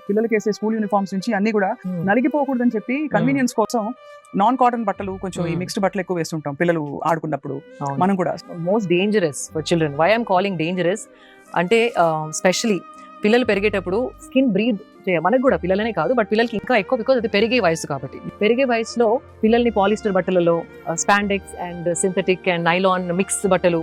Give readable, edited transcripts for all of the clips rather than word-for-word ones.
పిల్లలకి వేసే school uniforms నుంచి అన్ని కూడా నలిగిపోకూడదని చెప్పి కన్వీనియన్స్ కోసం నాన్ కాటన్ బట్టలు కొంచెం ఈ మిక్స్డ్ బట్టలు ఎక్కువ వేస్తుంటాం పిల్లలు ఆడుకున్నప్పుడు. మనం కూడా most dangerous for children. Why I'm calling dangerous అంటే స్పెషలీ పిల్లలు పెరిగేటప్పుడు స్కిన్ బ్రీత్ మనకు కూడా పిల్లలనే కాదు బట్ పిల్లలకి ఇంకా ఎక్కువ బికాజ్ అది పెరిగే వయసు కాబట్టి. పెరిగే వయసులో పిల్లల్ని పాలిస్టర్ బట్టలలో spandex and synthetic and nylon mix బట్టలు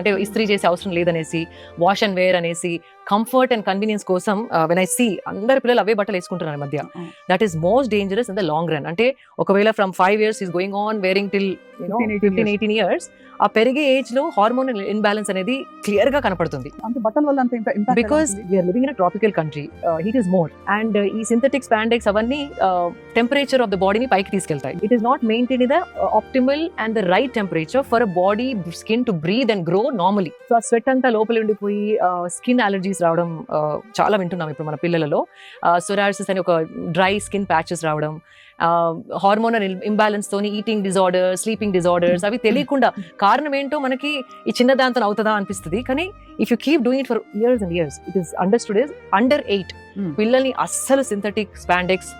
అంటే ఇస్త్రీ చేసే అవసరం లేదనేసి వాష్ అండ్ వేర్ అనేసి కంఫర్ట్ అండ్ కన్వీనియన్స్ కోసం వెన్ ఐ సీ అందరు పిల్లలు అవే బట్టలు వేసుకుంటున్నారు ఈ మధ్య. That is most dangerous in the long run. అంటే ఒకవేళ from 5 years is going on wearing till 15-18 years ఆ పెరిగే ఏజ్ లో హార్మోనల్ ఇన్బ్యాలెన్స్ అనేది క్లియర్ గా కనపడుతుంది. అంటే బట్టల వల్ల అంత because we are living in a tropical country, heat is more and ఈ సింథటిక్ స్పాండెక్స్ అవన్నీ టెంపరేచర్ ఆఫ్ ద బాడీని పైకి తీసుకెళ్తాయి. It is not maintain the optimal and the right temperature for a body skin to breathe and grow normally. So ఆ sweat అంతా లోపల ఉండిపోయి skin allergies రావడం చాలా వింటున్నాం ఇప్పుడు మన పిల్లలలో. సొరాసిస్ అని ఒక డ్రై స్కిన్ ప్యాచెస్ రావడం, హార్మోనల్ ఇంబ్యాలెన్స్ తోని ఈటింగ్ డిజార్డర్, స్లీపింగ్ డిజార్డర్స్ అవి తెలియకుండా కారణం ఏంటో మనకి ఈ చిన్న దాంతో అవుతుందా అనిపిస్తుంది. కానీ if you keep doing it for years and years it is understood is under 8 పిల్లల్ని అస్సలు సింథటిక్ స్పాండెక్స్,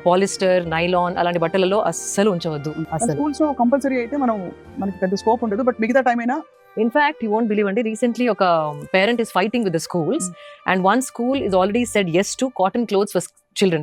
పాలిస్టర్, నైలాన్ అలాంటి బట్టలలో అస్సలు ఉంచవద్దు. స్కూల్స్ కంపల్సరీ అయితే మనకి పెద్ద స్కోప్ ఉండదు బట్ మిగతా టైం అయినా. In fact, you won't believe అండి, recently ఒక parent is fighting with the schools and one school is already said yes to cotton clothes for children.